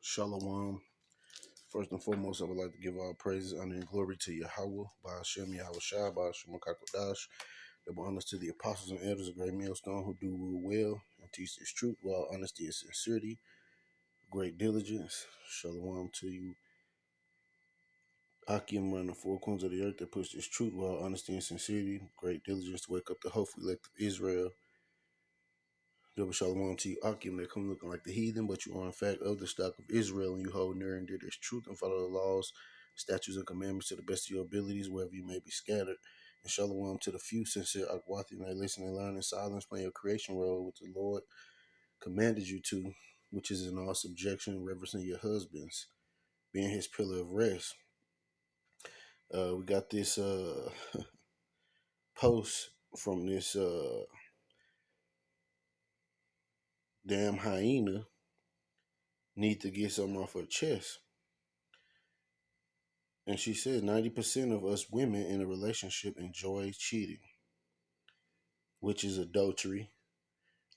Shalom. First and foremost, I would like to give all praises, honor, and glory to Yahweh, Ba'ashem Yahweh Shai, Ba'ashem Kakodash. Double honors to the apostles and elders of Great Millstone who do rule well and teach this truth with all honesty and sincerity, great diligence. Shalom to you, Akim, running the four corners of the earth that push this truth with all honesty and sincerity, great diligence to wake up the hopeful elect of Israel. Double shalom to you, Akim, that come looking like the heathen, but you are in fact of the stock of Israel, and you hold near and dear this truth and follow the laws, statutes, and commandments to the best of your abilities, wherever you may be scattered. And shalom to the few sincere Akwathi that listen and learn in silence, playing your creation role, which the Lord commanded you to, which is in all subjection, reverencing your husbands, being his pillar of rest. We got this post from this damn hyena. Need to get something off her chest. And she said 90% of us women in a relationship enjoy cheating, which is adultery.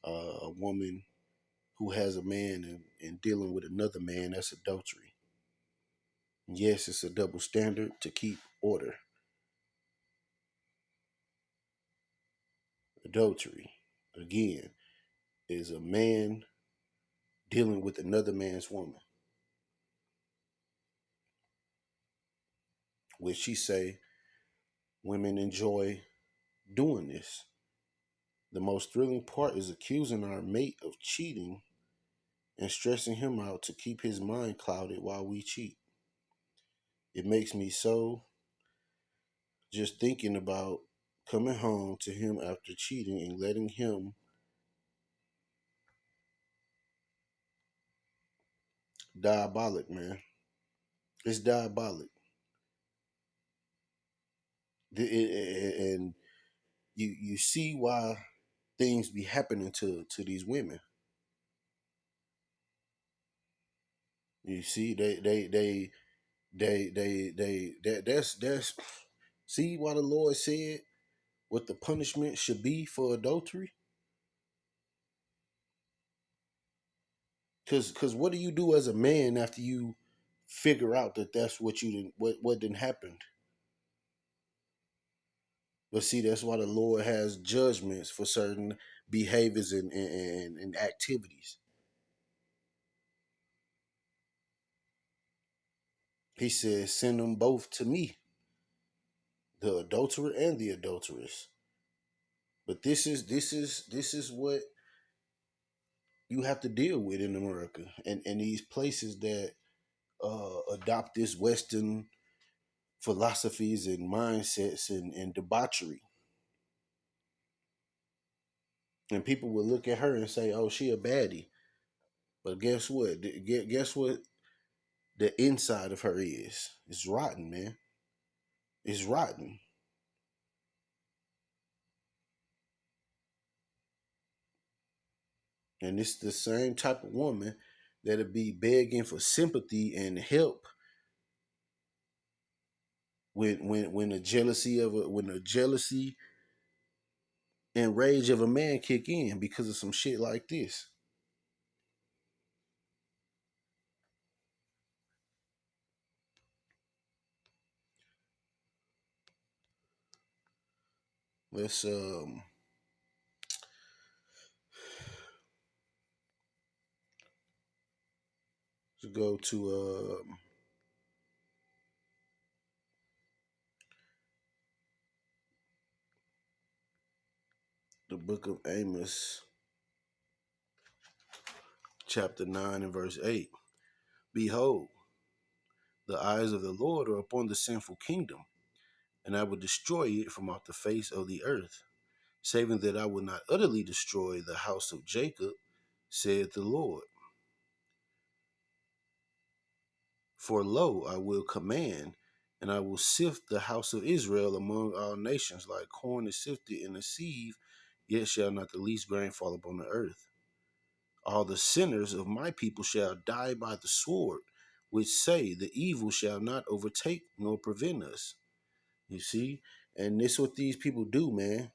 A woman who has a man and dealing with another man, that's adultery. Yes, it's a double standard to keep order. Adultery, again, is a man dealing with another man's woman. Which she say women enjoy doing this. The most thrilling part is accusing our mate of cheating and stressing him out to keep his mind clouded while we cheat. It makes me so just thinking about coming home to him after cheating and letting him diabolic, man. It's diabolic. And you see why things be happening to these women. You see, that's see why the Lord said what the punishment should be for adultery. Cause what do you do as a man after you figure out that that's what you didn't what didn't happen? But see, that's why the Lord has judgments for certain behaviors and activities. He says, send them both to me, the adulterer and the adulteress. But this is what you have to deal with in America and these places that adopt this Western philosophies and mindsets and debauchery. And people will look at her and say, "Oh, she a baddie," but guess what? Guess what? The inside of her is. It's rotten, man. It's rotten. And it's the same type of woman that'll be begging for sympathy and help when the jealousy and rage of a man kick in because of some shit like this. Let's go to the book of Amos, chapter 9 and verse 8. Behold, the eyes of the Lord are upon the sinful kingdom, and I will destroy it from off the face of the earth, saving that I will not utterly destroy the house of Jacob, saith the Lord. For lo, I will command, and I will sift the house of Israel among all nations, like corn is sifted in a sieve, yet shall not the least grain fall upon the earth. All the sinners of my people shall die by the sword, which say, the evil shall not overtake nor prevent us. You see? And this is what these people do, man.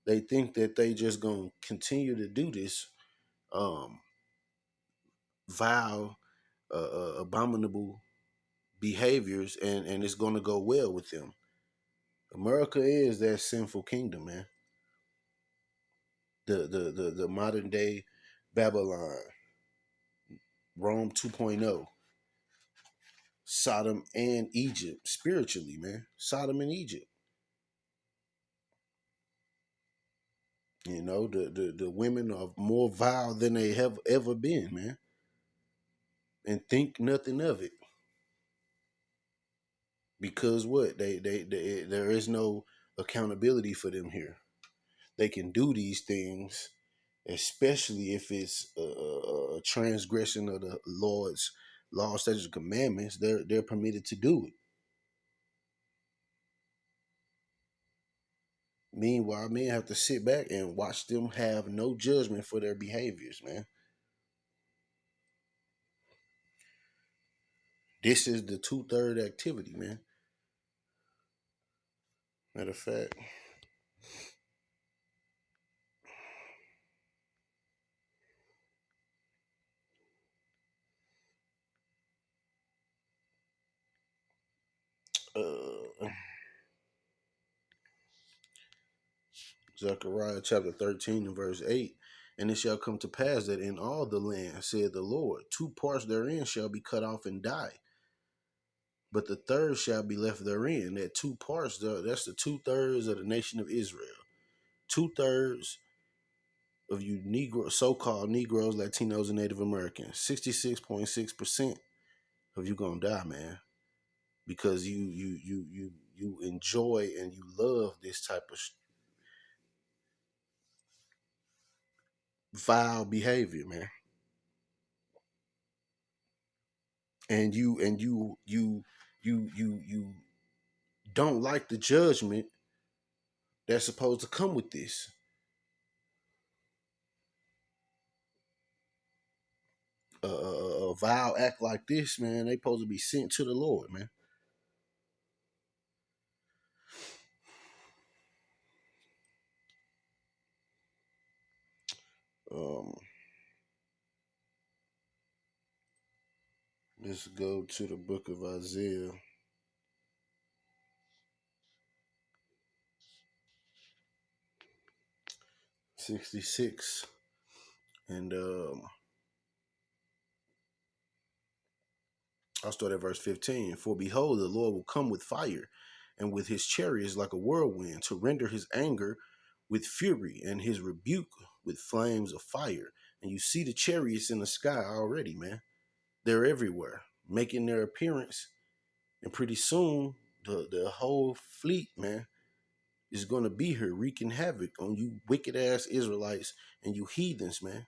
They think that they just gonna continue to do this um vile abominable behaviors, and it's going to go well with them. America is that sinful kingdom, man. The modern day Babylon, Rome 2.0, Sodom and Egypt spiritually, man. Sodom and Egypt. You know, the women are more vile than they have ever been, man. And think nothing of it. Because what? They there is no accountability for them here. They can do these things, especially if it's a transgression of the Lord's law, statutes, and commandments. They're permitted to do it. Meanwhile, men have to sit back and watch them have no judgment for their behaviors, man. This is the two-third activity, man. Matter of fact, uh, Zechariah chapter 13 and verse 8. And it shall come to pass that in all the land, said the Lord, two parts therein shall be cut off and die, but the third shall be left therein. That two parts, that's the two-thirds of the nation of Israel. Two-thirds of you Negro, so-called Negroes, Latinos, and Native Americans. 66.6% of you gonna die, man, because you enjoy and you love this type of vile behavior, man. And you don't like the judgment that's supposed to come with this. A vile act like this, man, they supposed to be sent to the Lord, man. Um, let's go to the book of Isaiah 66, and I'll start at verse 15. For behold, the Lord will come with fire, and with his chariots like a whirlwind, to render his anger with fury, and his rebuke with flames of fire. And you see the chariots in the sky already, man. They're everywhere, making their appearance. And pretty soon, the whole fleet, man, is going to be here wreaking havoc on you wicked ass Israelites and you heathens, man.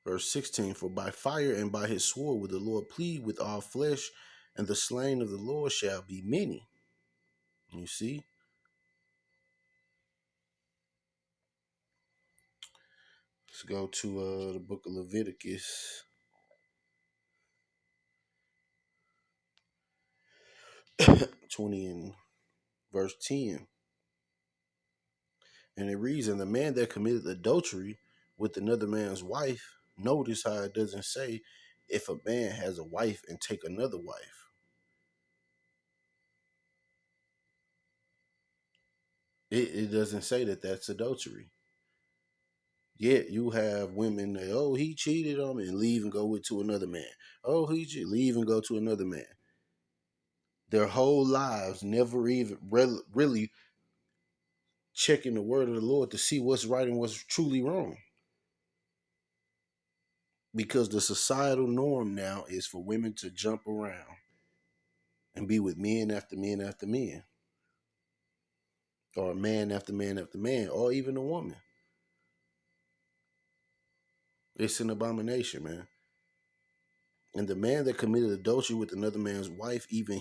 Verse 16, for by fire and by his sword will the Lord plead with all flesh, and the slain of the Lord shall be many. You see? Let's go to the book of Leviticus 20 and verse 10. And it reads, and the man that committed adultery with another man's wife, notice how it doesn't say if a man has a wife and take another wife. It doesn't say that that's adultery. Yet you have women that, oh, he cheated on me and leave and go with to another man. Oh, he cheated, leave and go to another man. Their whole lives never even really checking the word of the Lord to see what's right and what's truly wrong. Because the societal norm now is for women to jump around and be with men after men after men, or man after man after man, or even a woman. It's an abomination, man. And the man that committed adultery with another man's wife, the even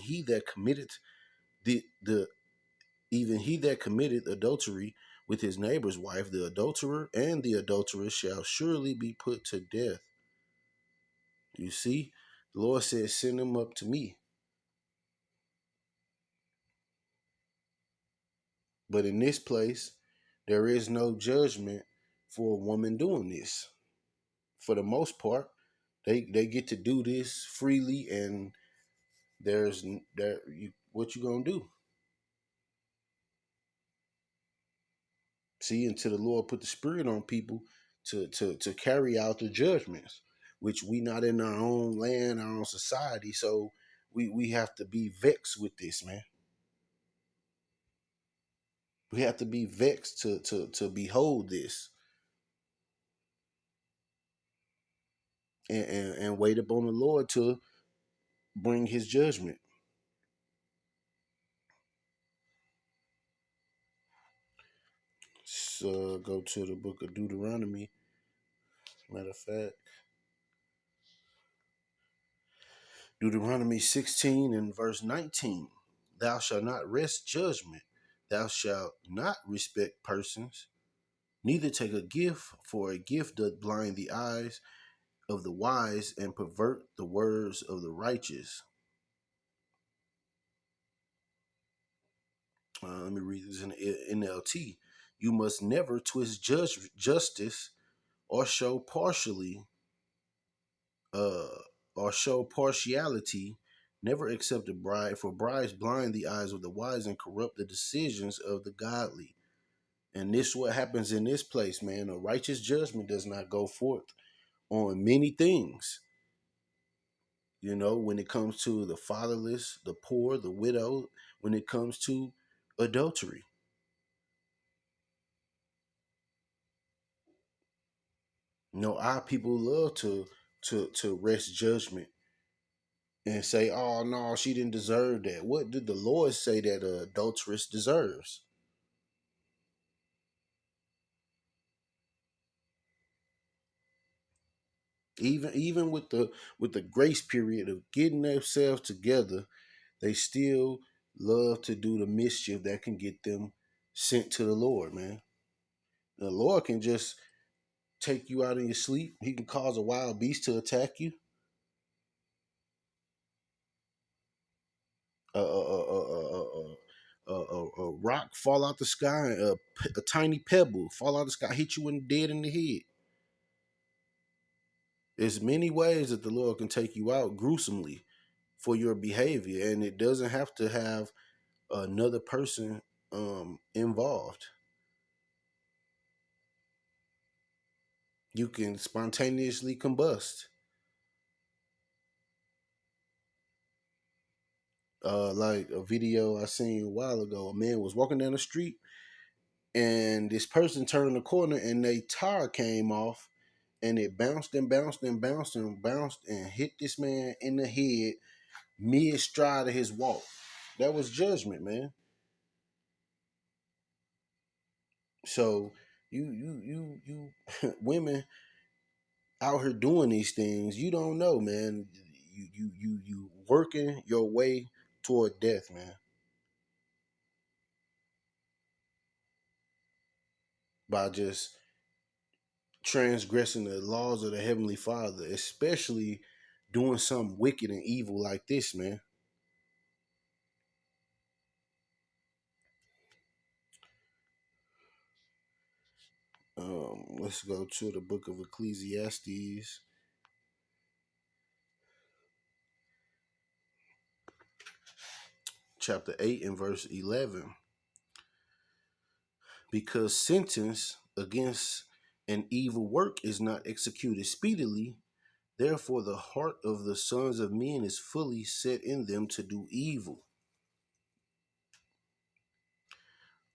he that committed adultery with his neighbor's wife, the adulterer and the adulteress shall surely be put to death. You see, the Lord says, send them up to me. But in this place, there is no judgment for a woman doing this. For the most part, they get to do this freely, and there's there you what you gonna do? See, until the Lord put the Spirit on people to carry out the judgments, which we not in our own land, our own society. So we have to be vexed with this, man. We have to be vexed to behold this and wait upon the Lord to bring His judgment. So go to the book of Deuteronomy. Matter of fact, Deuteronomy 16 and verse 19. Thou shalt not wrest judgment. Thou shalt not respect persons, neither take a gift, for a gift doth blind the eyes of the wise and pervert the words of the righteous. Let me read this in the NLT. You must never twist justice or show partially uh, or show partiality. Never accept a bribe, for bribes blind the eyes of the wise and corrupt the decisions of the godly. And this is what happens in this place, man. A righteous judgment does not go forth on many things. You know, when it comes to the fatherless, the poor, the widow, when it comes to adultery. You know, our people love to rest judgment and say, "Oh no, she didn't deserve that." What did the Lord say that a adulteress deserves? Even with the grace period of getting themselves together, they still love to do the mischief that can get them sent to the Lord, man. The Lord can just take you out in your sleep. He can cause a wild beast to attack you. A rock fall out the sky, a tiny pebble fall out the sky, hit you in dead in the head. There's many ways that the Lord can take you out gruesomely for your behavior, and it doesn't have to have another person involved. You can spontaneously combust. Like a video I seen a while ago, a man was walking down the street, and this person turned the corner, and their tire came off, and it bounced and bounced and bounced and bounced and hit this man in the head mid stride of his walk. That was judgment, man. So women out here doing these things, you don't know, man. You working your way toward death, man, by just transgressing the laws of the Heavenly Father, especially doing something wicked and evil like this, man. Let's go to the book of Ecclesiastes, chapter 8 and verse 11. Because sentence against an evil work is not executed speedily, therefore the heart of the sons of men is fully set in them to do evil.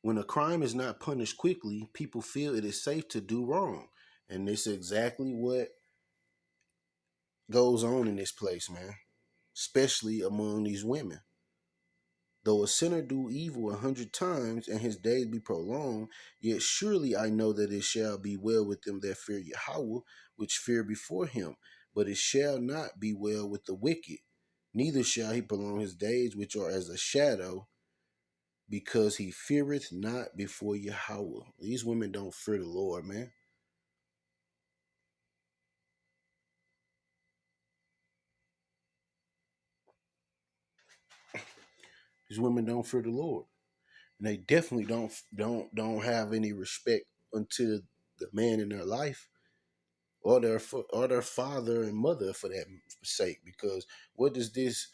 When a crime is not punished quickly, people feel it is safe to do wrong. And this is exactly what goes on in this place, man, especially among these women. Though a sinner do evil 100 times, and his days be prolonged, yet surely I know that it shall be well with them that fear Yahweh, which fear before him. But it shall not be well with the wicked, neither shall he prolong his days, which are as a shadow, because he feareth not before Yahweh. These women don't fear the Lord, man. These women don't fear the Lord, and they definitely don't have any respect unto the man in their life, or their father and mother for that sake. Because what does this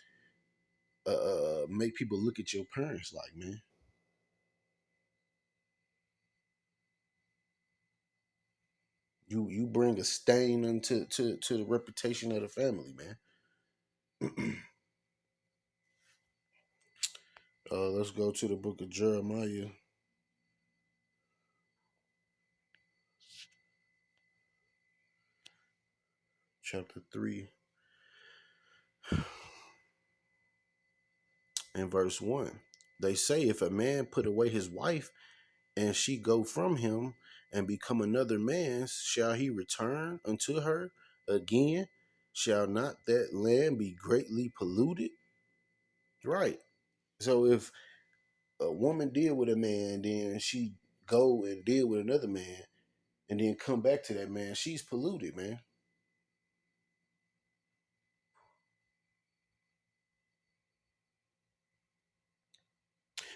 make people look at your parents like, man? You bring a stain into to the reputation of the family, man. Let's go to the book of Jeremiah, chapter 3, and verse 1. They say, if a man put away his wife, and she go from him, and become another man's, shall he return unto her again? Shall not that land be greatly polluted? Right. So if a woman deal with a man, then she go and deal with another man, and then come back to that man, she's polluted, man.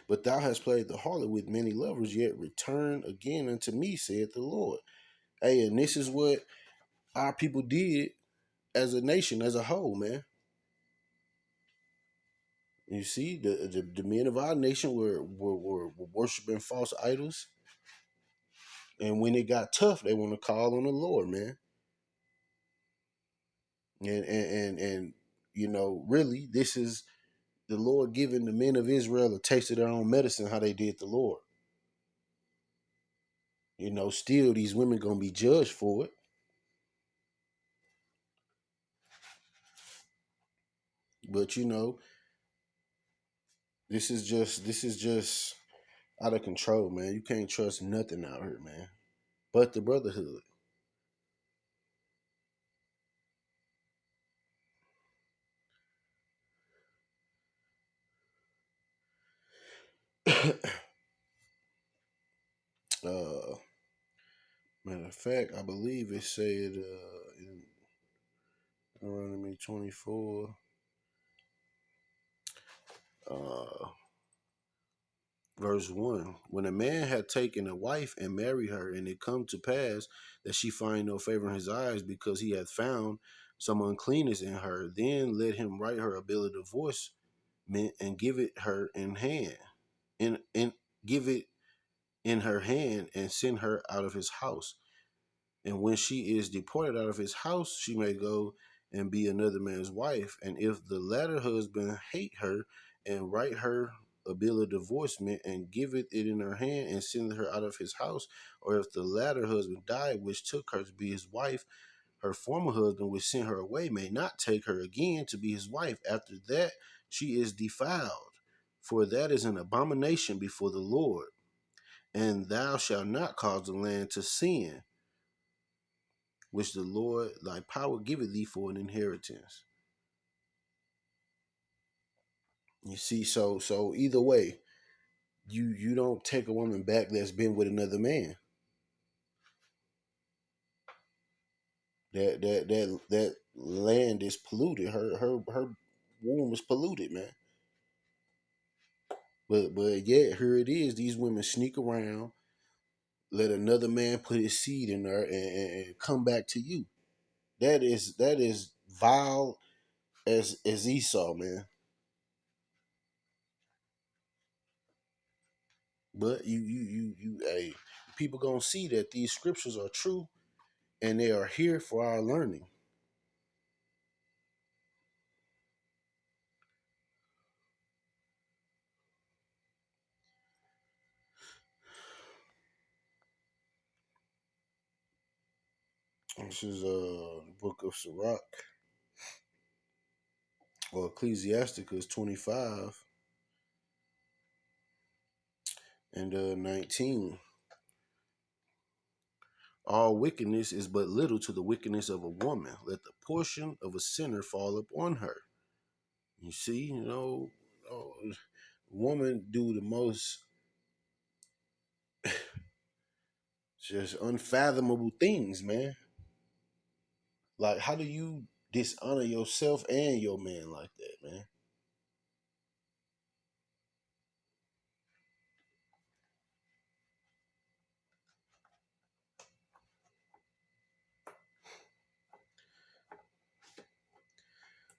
But thou hast played the harlot with many lovers, yet return again unto me, saith the Lord. Hey, and this is what our people did as a nation, as a whole, man. You see, the men of our nation were worshiping false idols, and when it got tough, they want to call on the Lord, man. And you know, really, this is the Lord giving the men of Israel a taste of their own medicine, how they did the Lord. You know, still these women gonna be judged for it, but you know, this is just out of control, man. You can't trust nothing out here, man. But the brotherhood. uh, Matter of fact, I believe it said in Deuteronomy 24, uh, verse 1. When a man had taken a wife and married her, and it come to pass that she find no favor in his eyes, because he hath found some uncleanness in her, then let him write her a bill of divorcement and give it her in hand, and give it in her hand, and send her out of his house. And when she is deported out of his house, she may go and be another man's wife. And if the latter husband hate her, and write her a bill of divorcement, and giveth it in her hand, and send her out of his house, or if the latter husband die, which took her to be his wife, her former husband, which sent her away, may not take her again to be his wife. After that, she is defiled, for that is an abomination before the Lord. And thou shalt not cause the land to sin, which the Lord thy power giveth thee for an inheritance. You see, so either way, you don't take a woman back that's been with another man. That land is polluted. Her womb is polluted, man. But yet here it is. These women sneak around, let another man put his seed in there, and come back to you. That is vile as Esau, man. But hey, people gonna see that these scriptures are true, and they are here for our learning. This is book of Sirach, or Ecclesiasticus 25 and 19. All wickedness is but little to the wickedness of a woman. Let the portion of a sinner fall upon her. You see, woman do the most just unfathomable things, man. Like, how do you dishonor yourself and your man like that, man?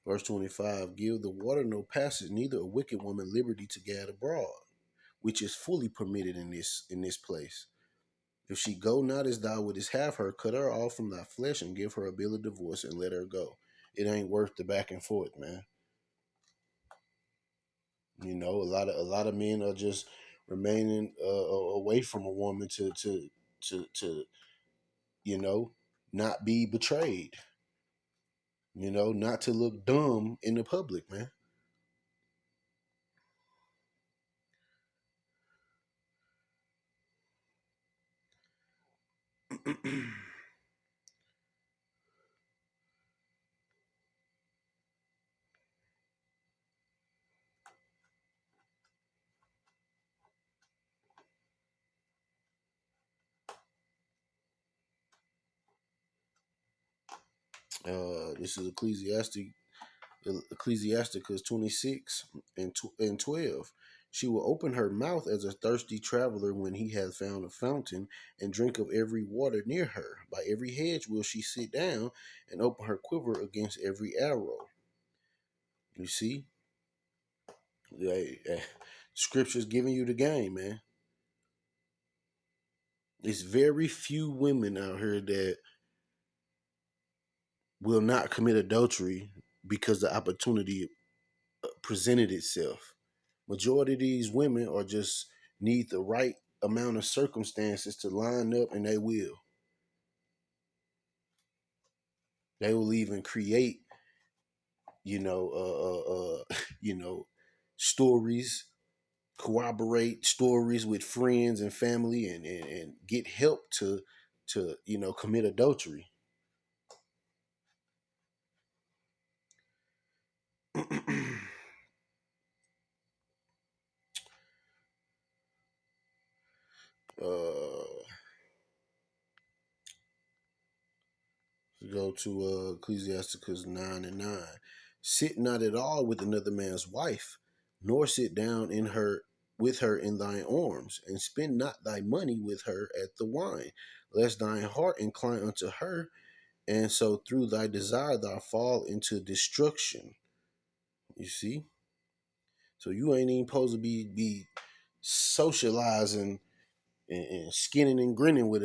Verse 25, give the water no passage, neither a wicked woman liberty to gad abroad, which is fully permitted in this place. If she go not as thou wouldest have her, cut her off from thy flesh and give her a bill of divorce and let her go. It ain't worth the back and forth, man. A lot of men are just remaining away from a woman to not be betrayed. Not to look dumb in the public, man. This is Ecclesiasticus 26 and 12. She will open her mouth as a thirsty traveler when he hath found a fountain, and drink of every water near her. By every hedge will she sit down, and open her quiver against every arrow. You see? Scripture's giving you the game, man. It's very few women out here that will not commit adultery because the opportunity presented itself. Majority of these women are just need the right amount of circumstances to line up, and they will. They will even create, you know, stories, corroborate stories with friends and family, and get help to commit adultery. uh, Go to Ecclesiasticus 9 and 9. Sit not at all with another man's wife, nor sit down in her with her in thine arms, and spend not thy money with her at the wine, lest thine heart incline unto her, and so through thy desire thou fall into destruction. You see? So you ain't even supposed to be socializing and skinning and grinning with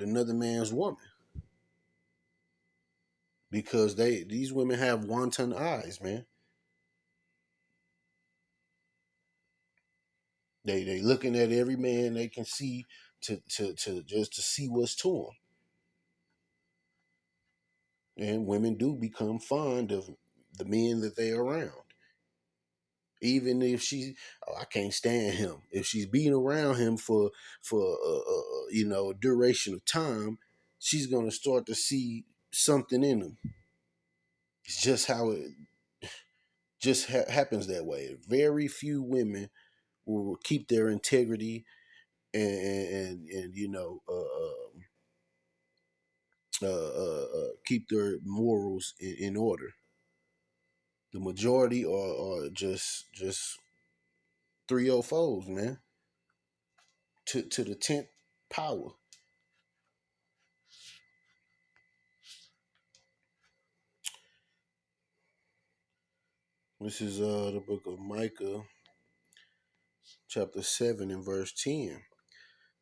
another man's woman. Because these women have wanton eyes, man. They looking at every man they can see to just to see what's to them. And women do become fond of the men that they are around. Even if I can't stand him. If she's being around him for a duration of time, she's gonna start to see something in him. It's just how it just happens that way. Very few women will keep their integrity and keep their morals in order. The majority are just 304s, man, to the 10th power. This is the book of Micah, chapter 7 and verse 10.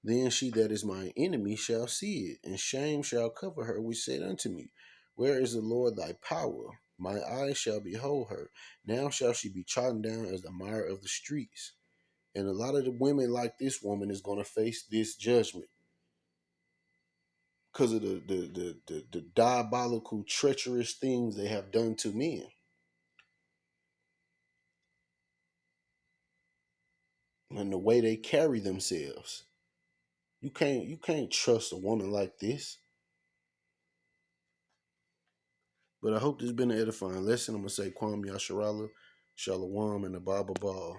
Then she that is my enemy shall see it, and shame shall cover her which said unto me, where is the Lord thy power? My eyes shall behold her. Now shall she be trodden down as the mire of the streets. And a lot of the women like this woman is going to face this judgment because of the diabolical, treacherous things they have done to men, and the way they carry themselves. You can't trust a woman like this. But I hope this has been an edifying lesson. I'm gonna say Kwam Yasharala, Shalom, and the Baba Ball.